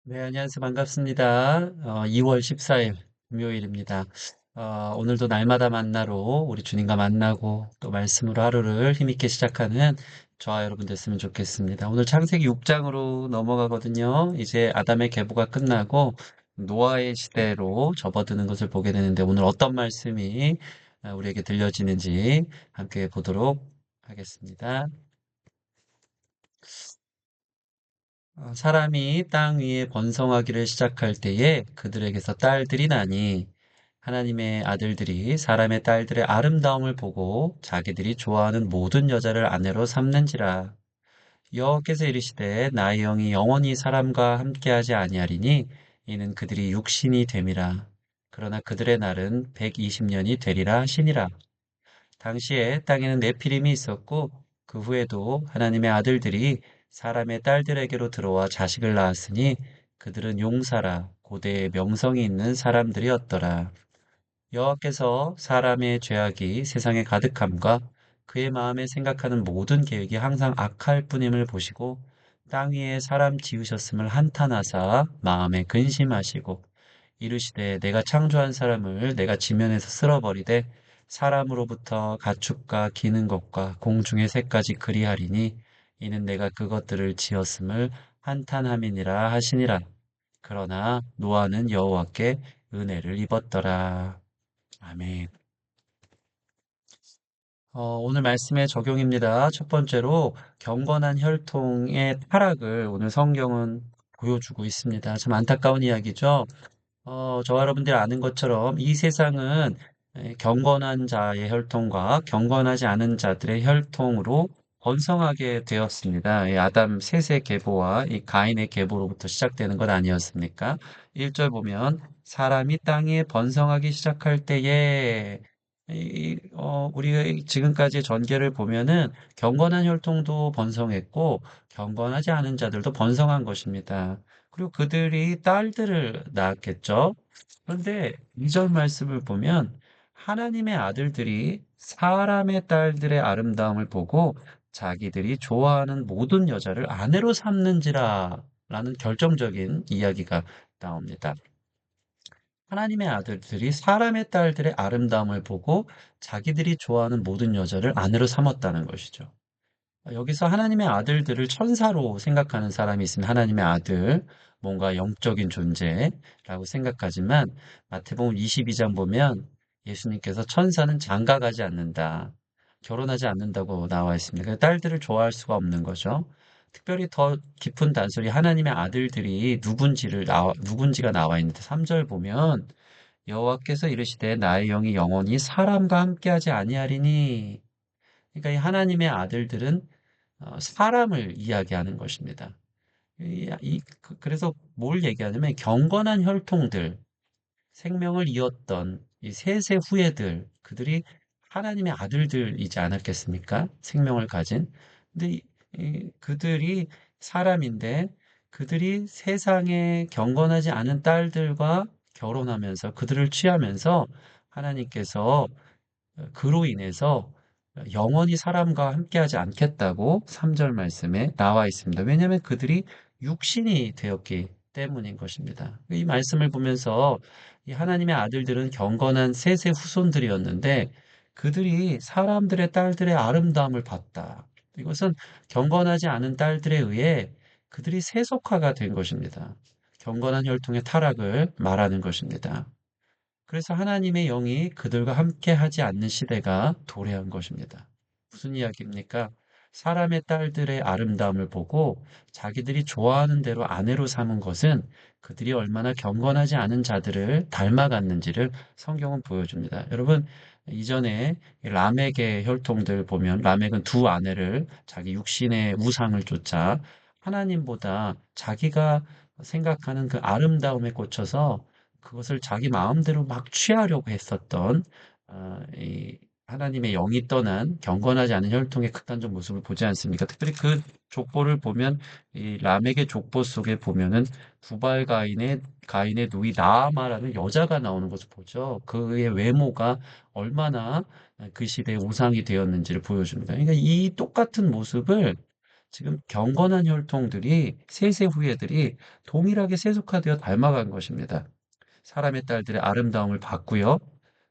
네, 안녕하세요. 반갑습니다. 2월 14일 금요일입니다. 오늘도 날마다 만나로 우리 주님과 만나고 또 말씀으로 하루를 힘있게 시작하는 저와 여러분 됐으면 좋겠습니다. 오늘 창세기 6장으로 넘어가거든요. 이제 아담의 계보가 끝나고 노아의 시대로 접어드는 것을 보게 되는데 오늘 어떤 말씀이 우리에게 들려지는지 함께 보도록 하겠습니다. 사람이 땅 위에 번성하기를 시작할 때에 그들에게서 딸들이 나니 하나님의 아들들이 사람의 딸들의 아름다움을 보고 자기들이 좋아하는 모든 여자를 아내로 삼는지라. 여호와께서 이르시되 나의 영이 영원히 사람과 함께하지 아니하리니 이는 그들이 육신이 됨이라. 그러나 그들의 날은 120년이 되리라 하시니라. 당시에 땅에는 네피림이 있었고 그 후에도 하나님의 아들들이 사람의 딸들에게로 들어와 자식을 낳았으니 그들은 용사라 고대의 명성이 있는 사람들이었더라. 여호와께서 사람의 죄악이 세상에 가득함과 그의 마음에 생각하는 모든 계획이 항상 악할 뿐임을 보시고 땅 위에 사람 지으셨음을 한탄하사 마음에 근심하시고 이르시되 내가 창조한 사람을 내가 지면에서 쓸어버리되 사람으로부터 가축과 기는 것과 공중의 새까지 그리하리니 이는 내가 그것들을 지었음을 한탄함이니라 하시니라. 그러나 노아는 여호와께 은혜를 입었더라. 아멘. 오늘 말씀의 적용입니다. 첫 번째로 경건한 혈통의 타락을 오늘 성경은 보여주고 있습니다. 참 안타까운 이야기죠. 저와 여러분들이 아는 것처럼 이 세상은 경건한 자의 혈통과 경건하지 않은 자들의 혈통으로 번성하게 되었습니다. 이 아담 셋의 계보와 이 가인의 계보로부터 시작되는 것 아니었습니까? 1절 보면 사람이 땅에 번성하기 시작할 때에 우리가 지금까지 전개를 보면은 경건한 혈통도 번성했고 경건하지 않은 자들도 번성한 것입니다. 그리고 그들이 딸들을 낳았겠죠. 그런데 2절 말씀을 보면 하나님의 아들들이 사람의 딸들의 아름다움을 보고 자기들이 좋아하는 모든 여자를 아내로 삼는지라 라는 결정적인 이야기가 나옵니다. 하나님의 아들들이 사람의 딸들의 아름다움을 보고 자기들이 좋아하는 모든 여자를 아내로 삼았다는 것이죠. 여기서 하나님의 아들들을 천사로 생각하는 사람이 있으면 하나님의 아들, 뭔가 영적인 존재라고 생각하지만 마태복음 22장 보면 예수님께서 천사는 장가가지 않는다. 결혼하지 않는다고 나와 있습니다. 그래서 딸들을 좋아할 수가 없는 거죠. 특별히 더 깊은 단서리 하나님의 아들들이 누군지가 나와 있는데 3절 보면 여호와께서 이르시되 나의 영이 영원히 사람과 함께하지 아니하리니. 그러니까 이 하나님의 아들들은 사람을 이야기하는 것입니다. 그래서 뭘 얘기하냐면 경건한 혈통들, 생명을 이었던 이 셋의 후예들, 그들이 하나님의 아들들이지 않았겠습니까? 생명을 가진. 근데 그들이 사람인데 그들이 세상에 경건하지 않은 딸들과 결혼하면서 그들을 취하면서 하나님께서 그로 인해서 영원히 사람과 함께하지 않겠다고 3절 말씀에 나와 있습니다. 왜냐하면 그들이 육신이 되었기 때문인 것입니다. 이 말씀을 보면서 이 하나님의 아들들은 경건한 셋의 후손들이었는데 그들이 사람들의 딸들의 아름다움을 봤다. 이것은 경건하지 않은 딸들에 의해 그들이 세속화가 된 것입니다. 경건한 혈통의 타락을 말하는 것입니다. 그래서 하나님의 영이 그들과 함께 하지 않는 시대가 도래한 것입니다. 무슨 이야기입니까? 사람의 딸들의 아름다움을 보고 자기들이 좋아하는 대로 아내로 삼은 것은 그들이 얼마나 경건하지 않은 자들을 닮아갔는지를 성경은 보여줍니다. 여러분, 이전에 라멕의 혈통들 보면 라멕은 두 아내를 자기 육신의 우상을 쫓아 하나님보다 자기가 생각하는 그 아름다움에 꽂혀서 그것을 자기 마음대로 막 취하려고 했었던 이 하나님의 영이 떠난 경건하지 않은 혈통의 극단적 모습을 보지 않습니까? 특별히 그 족보를 보면 이 라멕의 족보 속에 보면은 두발 가인의 누이 나아마라는 여자가 나오는 것을 보죠. 그의 외모가 얼마나 그 시대의 우상이 되었는지를 보여줍니다. 그러니까 이 똑같은 모습을 지금 경건한 혈통들이 세세 후예들이 동일하게 세속화되어 닮아간 것입니다. 사람의 딸들의 아름다움을 봤고요.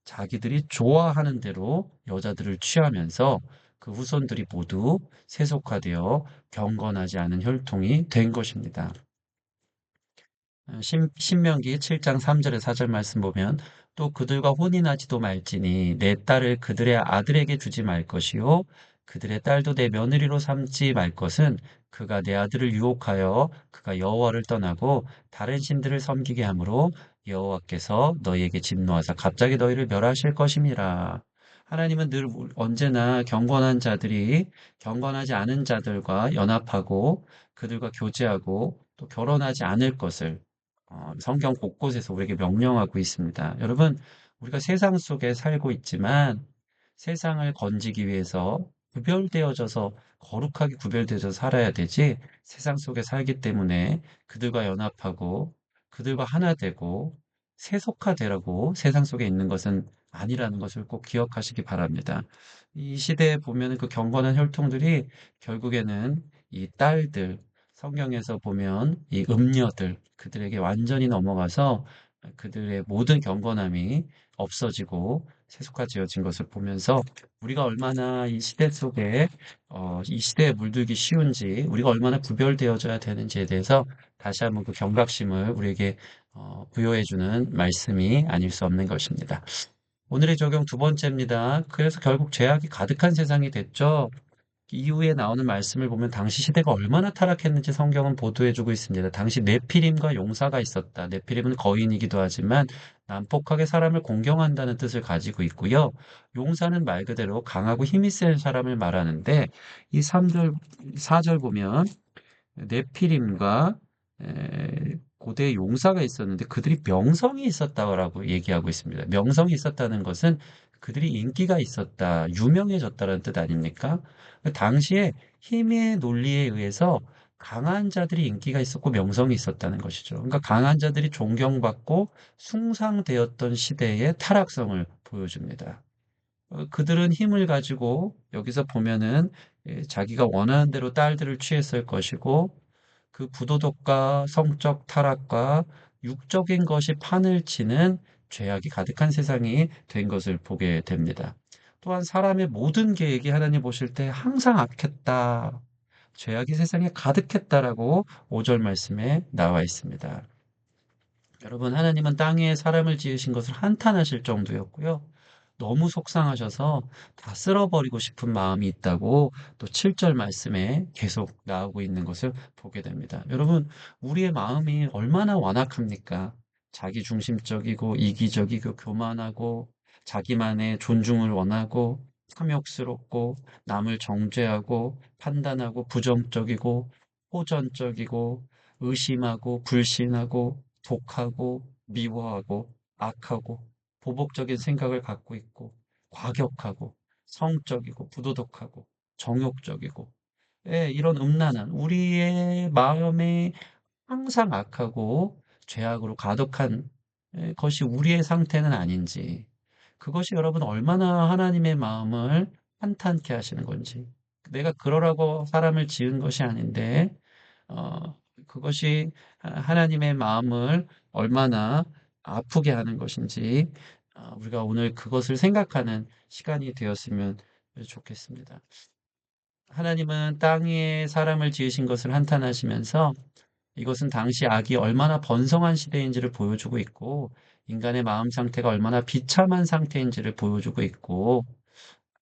자기들이 좋아하는 대로 여자들을 취하면서 그 후손들이 모두 세속화되어 경건하지 않은 혈통이 된 것입니다. 신명기 7장 3절의 4절 말씀 보면 또 그들과 혼인하지도 말지니 내 딸을 그들의 아들에게 주지 말 것이요 그들의 딸도 내 며느리로 삼지 말 것은 그가 내 아들을 유혹하여 그가 여호와를 떠나고 다른 신들을 섬기게 하므로 여호와께서 너희에게 진노하사 갑자기 너희를 멸하실 것임이라. 하나님은 늘 언제나 경건한 자들이 경건하지 않은 자들과 연합하고 그들과 교제하고 또 결혼하지 않을 것을 성경 곳곳에서 우리에게 명령하고 있습니다. 여러분, 우리가 세상 속에 살고 있지만 세상을 건지기 위해서 구별되어져서 거룩하게 구별되어서 살아야 되지 세상 속에 살기 때문에 그들과 연합하고 그들과 하나 되고 세속화되라고 세상 속에 있는 것은 아니라는 것을 꼭 기억하시기 바랍니다. 이 시대에 보면 그 경건한 혈통들이 결국에는 이 딸들, 성경에서 보면 이 음녀들, 그들에게 완전히 넘어가서 그들의 모든 경건함이 없어지고 세속화되어진 것을 보면서 우리가 얼마나 이 시대 속에 이 시대에 물들기 쉬운지 우리가 얼마나 구별되어져야 되는지에 대해서 다시 한번 그 경각심을 우리에게 부여해주는 말씀이 아닐 수 없는 것입니다. 오늘의 적용 두 번째입니다. 그래서 결국 죄악이 가득한 세상이 됐죠. 이후에 나오는 말씀을 보면 당시 시대가 얼마나 타락했는지 성경은 보도해주고 있습니다. 당시 네피림과 용사가 있었다. 네피림은 거인이기도 하지만 난폭하게 사람을 공경한다는 뜻을 가지고 있고요. 용사는 말 그대로 강하고 힘이 센 사람을 말하는데 이 3절, 4절 보면 네피림과 고대 용사가 있었는데 그들이 명성이 있었다고 얘기하고 있습니다. 명성이 있었다는 것은 그들이 인기가 있었다, 유명해졌다는 뜻 아닙니까? 당시에 힘의 논리에 의해서 강한 자들이 인기가 있었고 명성이 있었다는 것이죠. 그러니까 강한 자들이 존경받고 숭상되었던 시대의 타락성을 보여줍니다. 그들은 힘을 가지고 여기서 보면은 자기가 원하는 대로 딸들을 취했을 것이고 그 부도덕과 성적 타락과 육적인 것이 판을 치는 죄악이 가득한 세상이 된 것을 보게 됩니다. 또한 사람의 모든 계획이 하나님 보실 때 항상 악했다. 죄악이 세상에 가득했다라고 5절 말씀에 나와 있습니다. 여러분, 하나님은 땅 위에 사람을 지으신 것을 한탄하실 정도였고요. 너무 속상하셔서 다 쓸어버리고 싶은 마음이 있다고 또 7절 말씀에 계속 나오고 있는 것을 보게 됩니다. 여러분, 우리의 마음이 얼마나 완악합니까? 자기 중심적이고 이기적이고 교만하고 자기만의 존중을 원하고 탐욕스럽고 남을 정죄하고 판단하고 부정적이고 호전적이고 의심하고 불신하고 독하고 미워하고 악하고 보복적인 생각을 갖고 있고 과격하고 성적이고 부도덕하고 정욕적이고 이런 음란한 우리의 마음에 항상 악하고 죄악으로 가득한 것이 우리의 상태는 아닌지 그것이 여러분 얼마나 하나님의 마음을 한탄케 하시는 건지 내가 그러라고 사람을 지은 것이 아닌데 그것이 하나님의 마음을 얼마나 아프게 하는 것인지 우리가 오늘 그것을 생각하는 시간이 되었으면 좋겠습니다. 하나님은 땅 위에 사람을 지으신 것을 한탄하시면서 이것은 당시 악이 얼마나 번성한 시대인지를 보여주고 있고 인간의 마음 상태가 얼마나 비참한 상태인지를 보여주고 있고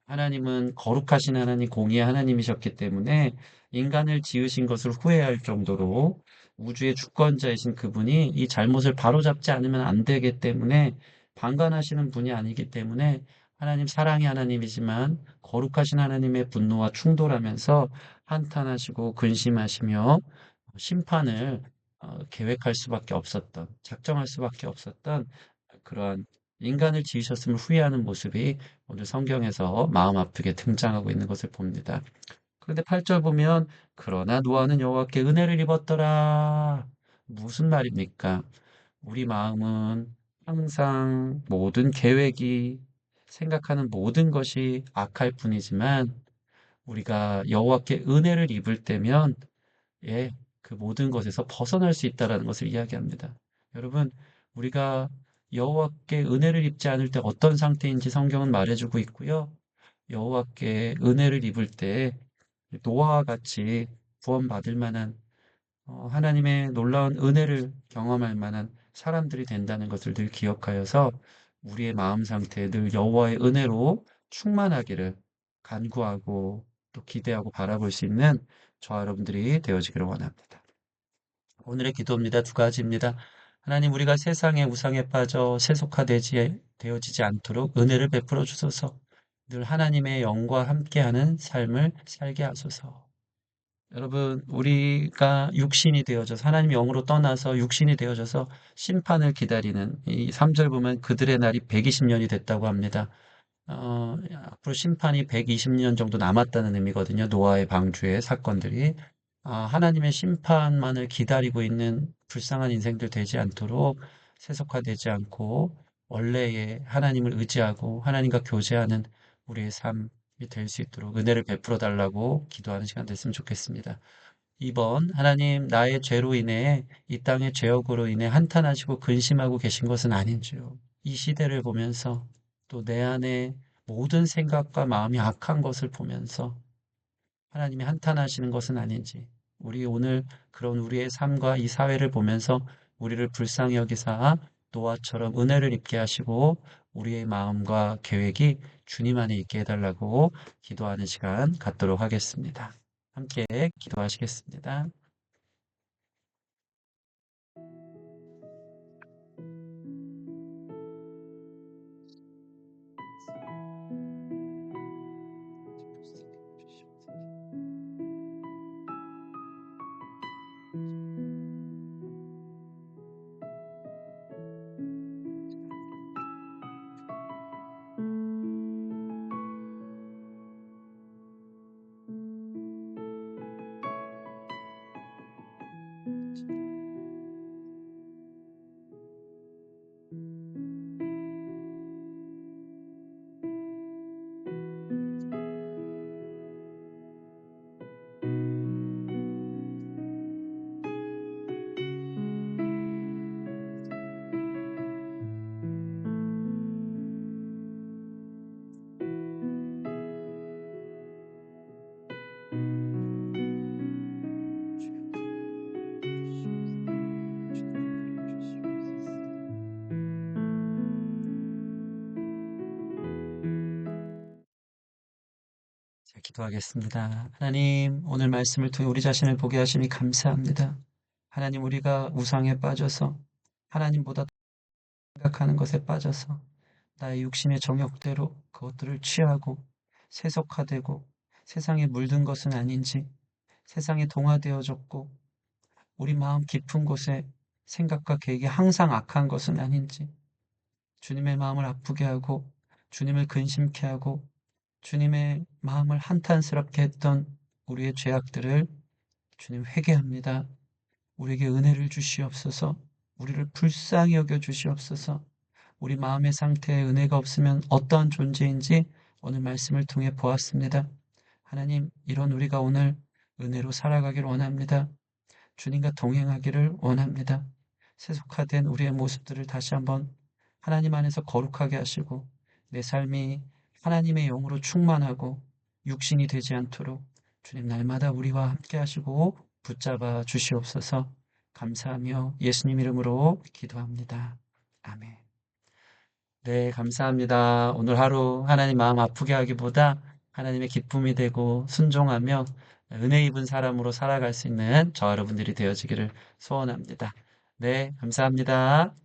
하나님은 거룩하신 하나님, 공의의 하나님이셨기 때문에 인간을 지으신 것을 후회할 정도로 우주의 주권자이신 그분이 이 잘못을 바로잡지 않으면 안 되기 때문에 방관하시는 분이 아니기 때문에 하나님 사랑의 하나님이지만 거룩하신 하나님의 분노와 충돌하면서 한탄하시고 근심하시며 심판을 계획할 수밖에 없었던, 작정할 수밖에 없었던 그러한 인간을 지으셨음을 후회하는 모습이 오늘 성경에서 마음 아프게 등장하고 있는 것을 봅니다. 그런데 8절 보면 그러나 노아는 여호와께 은혜를 입었더라. 무슨 말입니까? 우리 마음은 항상 모든 계획이 생각하는 모든 것이 악할 뿐이지만 우리가 여호와께 은혜를 입을 때면 예, 그 모든 것에서 벗어날 수 있다라는 것을 이야기합니다. 여러분, 우리가 여호와께 은혜를 입지 않을 때 어떤 상태인지 성경은 말해주고 있고요. 여호와께 은혜를 입을 때 노아와 같이 구원받을 만한 하나님의 놀라운 은혜를 경험할 만한 사람들이 된다는 것을 늘 기억하여서 우리의 마음 상태에 늘 여호와의 은혜로 충만하기를 간구하고 또 기대하고 바라볼 수 있는 저와 여러분들이 되어지기를 원합니다. 오늘의 기도입니다. 두 가지입니다. 하나님, 우리가 세상의 우상에 빠져 세속화되지 되어지지 않도록 은혜를 베풀어 주소서. 늘 하나님의 영과 함께하는 삶을 살게 하소서. 여러분, 우리가 육신이 되어져서 하나님 영으로 떠나서 육신이 되어져서 심판을 기다리는 이 3절 보면 그들의 날이 120년이 됐다고 합니다. 앞으로 심판이 120년 정도 남았다는 의미거든요. 노아의 방주의 사건들이. 하나님의 심판만을 기다리고 있는 불쌍한 인생들 되지 않도록 세속화되지 않고 원래의 하나님을 의지하고 하나님과 교제하는 우리의 삶이 될 수 있도록 은혜를 베풀어 달라고 기도하는 시간 됐으면 좋겠습니다. 2번, 하나님, 나의 죄로 인해 이 땅의 죄악으로 인해 한탄하시고 근심하고 계신 것은 아닌지요. 이 시대를 보면서 또 내 안에 모든 생각과 마음이 악한 것을 보면서 하나님이 한탄하시는 것은 아닌지 우리 오늘 그런 우리의 삶과 이 사회를 보면서 우리를 불쌍히 여기사 노아처럼 은혜를 입게 하시고 우리의 마음과 계획이 주님 안에 있게 해달라고 기도하는 시간 갖도록 하겠습니다. 함께 기도하시겠습니다. 자, 기도하겠습니다. 하나님, 오늘 말씀을 통해 우리 자신을 보게 하시니 감사합니다. 하나님, 우리가 우상에 빠져서 하나님보다 생각하는 것에 빠져서 나의 육신의 정욕대로 그것들을 취하고 세속화되고 세상에 물든 것은 아닌지 세상에 동화되어졌고 우리 마음 깊은 곳에 생각과 계획이 항상 악한 것은 아닌지 주님의 마음을 아프게 하고 주님을 근심케 하고 주님의 마음을 한탄스럽게 했던 우리의 죄악들을 주님 회개합니다. 우리에게 은혜를 주시옵소서. 우리를 불쌍히 여겨 주시옵소서. 우리 마음의 상태에 은혜가 없으면 어떠한 존재인지 오늘 말씀을 통해 보았습니다. 하나님, 이런 우리가 오늘 은혜로 살아가길 원합니다. 주님과 동행하기를 원합니다. 세속화된 우리의 모습들을 다시 한번 하나님 안에서 거룩하게 하시고 내 삶이 하나님의 영으로 충만하고 육신이 되지 않도록 주님 날마다 우리와 함께 하시고 붙잡아 주시옵소서. 감사하며 예수님 이름으로 기도합니다. 아멘. 네, 감사합니다. 오늘 하루 하나님 마음 아프게 하기보다 하나님의 기쁨이 되고 순종하며 은혜 입은 사람으로 살아갈 수 있는 저와 여러분들이 되어지기를 소원합니다. 네, 감사합니다.